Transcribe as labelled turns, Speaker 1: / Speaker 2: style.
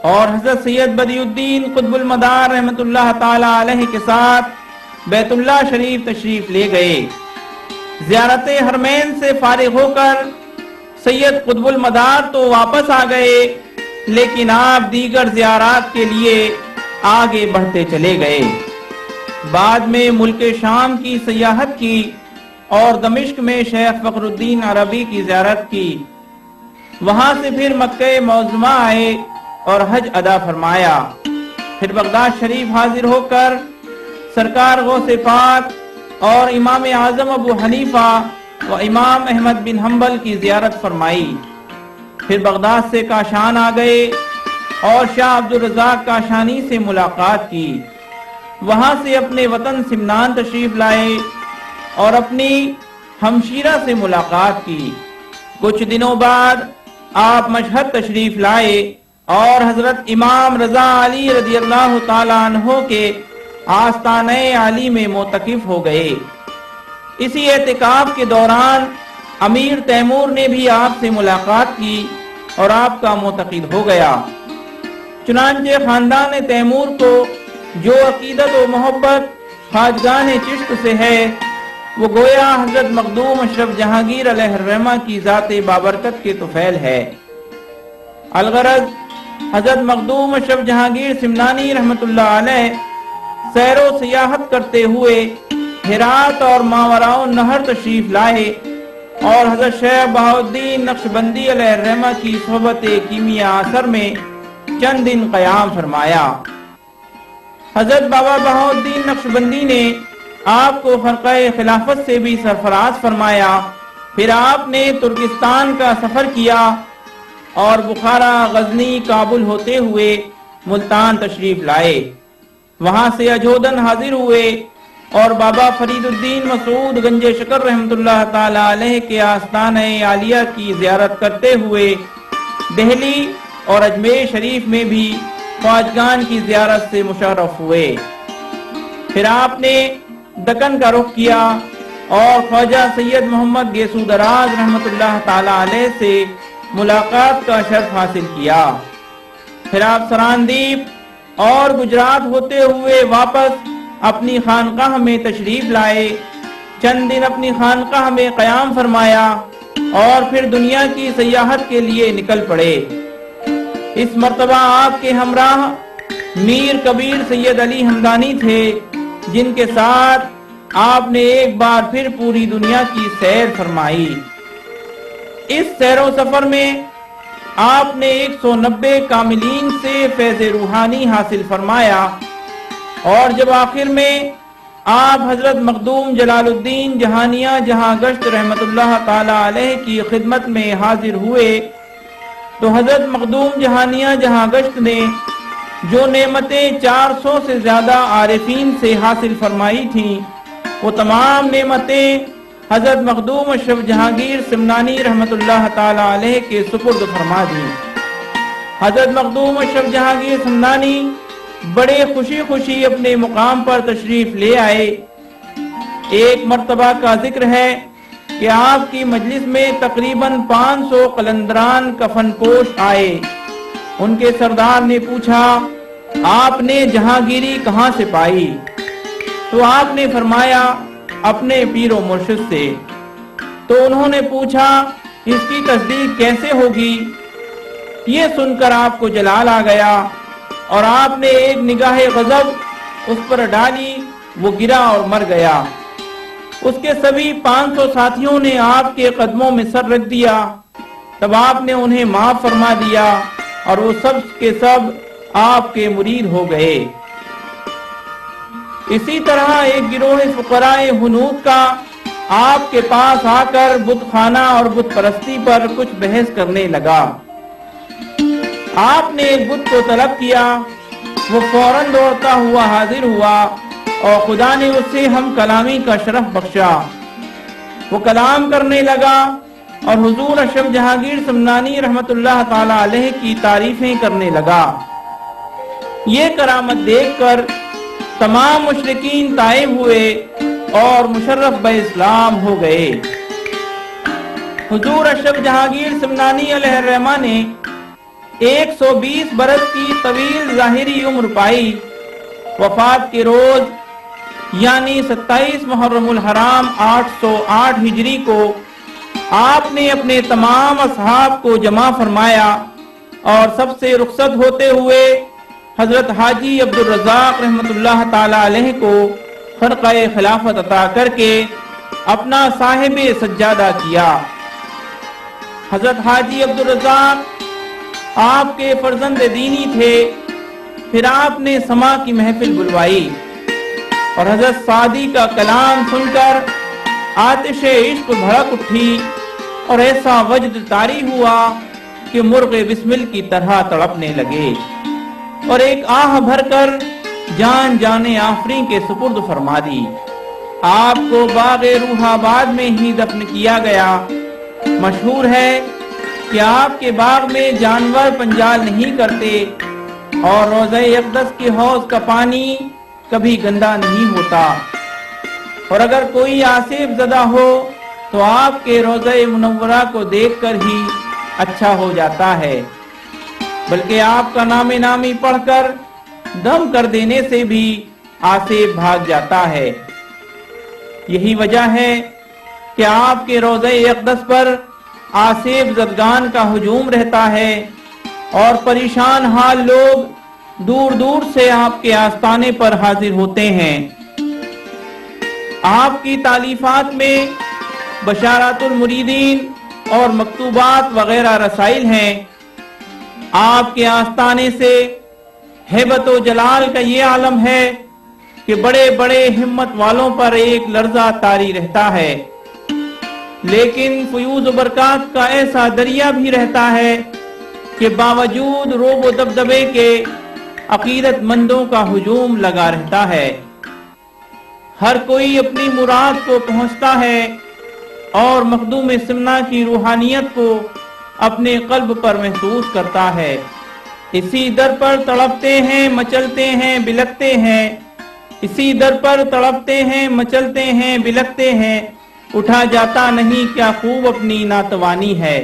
Speaker 1: اور حضرت سید بدیع الدین قطب المدار رحمۃ اللہ تعالی علیہ کے ساتھ بیت اللہ شریف تشریف لے گئے۔ زیارت حرمین سے فارغ ہو کر سید قطب المدار تو واپس آ گئے، لیکن آپ دیگر زیارات کے لیے آگے بڑھتے چلے گئے۔ بعد میں ملک شام کی سیاحت کی اور دمشق میں شیخ فخر الدین عربی کی زیارت کی۔ وہاں سے پھر مکہ معظمہ آئے اور حج ادا فرمایا۔ پھر بغداد شریف حاضر ہو کر سرکار غوث پاک اور امام اعظم ابو حنیفہ و امام احمد بن حنبل کی زیارت فرمائی۔ پھر بغداد سے کاشان آ گئے اور شاہ عبدالرزاق کاشانی سے ملاقات کی۔ وہاں سے اپنے وطن سمنان تشریف لائے اور اپنی ہمشیرہ سے ملاقات کی۔ کچھ دنوں بعد آپ مشہد تشریف لائے اور حضرت امام رضا علی رضی اللہ تعالیٰ عنہ کے آستانہ عالی میں معتکف ہو گئے۔ اسی اعتکاف کے دوران امیر تیمور نے بھی آپ سے ملاقات کی اور آپ کا معتقد ہو گیا۔ چنانچہ خاندان تیمور کو جو عقیدت و محبت خواجگان چشت سے ہے، وہ گویا حضرت مخدوم اشرف جہانگیر علیہ الرحمہ کی ذات بابرکت کے طفیل ہے۔ الغرض حضرت مخدوم اشرف جہانگیر سمنانی رحمت اللہ علیہ سیر و سیاحت کرتے ہوئے ہرات اور ماوراء النہر تشریف لائے اور حضرت شیخ بہاؤالدین نقشبندی علیہ الرحمہ کی صحبت کیمیا اثر میں چند دن قیام فرمایا۔ حضرت بابا بہاؤالدین نقشبندی نے آپ کو خرقہ خلافت سے بھی سرفراز فرمایا۔ پھر آپ نے ترکستان کا سفر کیا اور بخارا، غزنی، کابل ہوتے ہوئے ملتان تشریف لائے۔ وہاں سے اجودن حاضر ہوئے اور بابا فرید الدین مسعود گنج شکر رحمت اللہ تعالی علیہ کے آستانہ عالیہ کی زیارت کرتے ہوئے دہلی اور اجمیر شریف میں بھی خواجگان کی زیارت سے مشرف ہوئے۔ پھر آپ نے دکن کا رخ کیا اور خواجہ سید محمد گیسو دراز رحمت اللہ تعالی علیہ سے ملاقات کا شرف حاصل کیا۔ پھر آپ سراندیپ اور گجرات ہوتے ہوئے واپس اپنی خانقاہ میں تشریف لائے۔ چند دن اپنی خانقاہ میں قیام فرمایا اور پھر دنیا کی سیاحت کے لیے نکل پڑے۔ اس مرتبہ آپ کے ہمراہ میر کبیر سید علی ہمدانی تھے، جن کے ساتھ آپ نے ایک بار پھر پوری دنیا کی سیر فرمائی۔ اس سیر و سفر میں آپ نے 190 کاملین سے فیض روحانی حاصل فرمایا، اور جب آخر میں آپ حضرت مخدوم جلال الدین جہانیہ جہاں گشت رحمت اللہ تعالی علیہ کی خدمت میں حاضر ہوئے تو حضرت مخدوم جہانیہ جہاں گشت نے جو نعمتیں 400 سے زیادہ عارفین سے حاصل فرمائی تھیں، وہ تمام نعمتیں حضرت مخدوم اشرف جہانگیر سمنانی رحمت اللہ تعالی علیہ کے سپرد فرما دی۔ حضرت مخدوم اشرف جہانگیر سمنانی بڑے خوشی خوشی اپنے مقام پر تشریف لے آئے۔ ایک مرتبہ کا ذکر ہے کہ آپ کی مجلس میں تقریباً 500 قلندران کفن پوش آئے۔ ان کے سردار نے پوچھا، آپ نے جہانگیری کہاں سے پائی؟ تو آپ نے فرمایا، اپنے پیر و مرشد سے۔ تو انہوں نے پوچھا، اس کی تصدیق کیسے ہوگی؟ یہ سن کر آپ کو جلال آ گیا اور آپ نے ایک نگاہ غضب اس پر ڈالی، وہ گرا اور مر گیا۔ اس کے سبھی 500 ساتھیوں نے آپ کے قدموں میں سر رکھ دیا۔ تب آپ نے انہیں معاف فرما دیا اور وہ سب کے سب آپ کے مرید ہو گئے۔ اسی طرح ایک گروہ فقراء ہنود کا آپ کے پاس آ کر بت خانہ اور بت پرستی پر کچھ بحث کرنے لگا۔ آپ نے ایک بت کو طلب کیا، وہ فوراً دوڑتا ہوا حاضر ہوا اور خدا نے اس سے ہم کلامی کا شرف بخشا۔ وہ کلام کرنے لگا اور حضور اشرف جہانگیر سمنانی رحمت اللہ تعالی علیہ کی تعریفیں کرنے لگا۔ یہ کرامت دیکھ کر تمام مشرکین تائب ہوئے اور مشرف بہ اسلام ہو گئے۔ حضور اشرف جہانگیر سمنانی علیہ الرحمہ نے 120 برس کی طویل ظاہری عمر پائی۔ وفات کے روز یعنی 27 محرم الحرام 808 ہجری کو آپ نے اپنے تمام اصحاب کو جمع فرمایا اور سب سے رخصت ہوتے ہوئے حضرت حاجی عبدالرزاق رحمت اللہ تعالی علیہ کو خرقہ خلافت عطا کر کے اپنا صاحب سجادہ کیا۔ حضرت حاجی عبدالرزاق آپ کے فرزند دینی تھے، پھر آپ نے سما کی محفل بلوائی اور حضرت سعدی کا کلام سن کر آتش عشق بھڑک اٹھی اور ایسا وجد طاری ہوا کہ مرغ بسمل کی طرح تڑپنے لگے اور ایک آہ بھر کر جان جانے آفریں کے سپرد فرما دی۔ آپ کو باغ روح آباد میں ہی دفن کیا گیا۔ مشہور ہے کہ آپ کے باغ میں جانور پنجال نہیں کرتے اور روضہ اقدس کے حوض کا پانی کبھی گندا نہیں ہوتا، اور اگر کوئی آصف زدہ ہو تو آپ کے روضہ منورہ کو دیکھ کر ہی اچھا ہو جاتا ہے، بلکہ آپ کا نام نامی پڑھ کر دم کر دینے سے بھی آصف بھاگ جاتا ہے۔ یہی وجہ ہے کہ آپ کے روضہ اقدس پر آصف زدگان کا ہجوم رہتا ہے اور پریشان حال لوگ دور دور سے آپ کے آستانے پر حاضر ہوتے ہیں۔ آپ کی تالیفات میں بشارات المریدین اور مکتوبات وغیرہ رسائل ہیں۔ آپ کے آستانے سے ہیبت و جلال کا یہ عالم ہے کہ بڑے بڑے ہمت والوں پر ایک لرزہ طاری رہتا ہے، لیکن فیوز و برکات کا ایسا دریا بھی رہتا ہے کہ باوجود روب و دبدبے کے عقیدت مندوں کا ہجوم لگا رہتا ہے۔ ہر کوئی اپنی مراد کو پہنچتا ہے اور مخدوم سمنا کی روحانیت کو اپنے قلب پر محسوس کرتا ہے۔ اسی در پر تڑپتے ہیں، مچلتے ہیں، بلکتے ہیں، اسی در پر تڑپتے ہیں، مچلتے ہیں، بلکتے ہیں، اٹھا جاتا نہیں کیا خوب اپنی ناتوانی ہے۔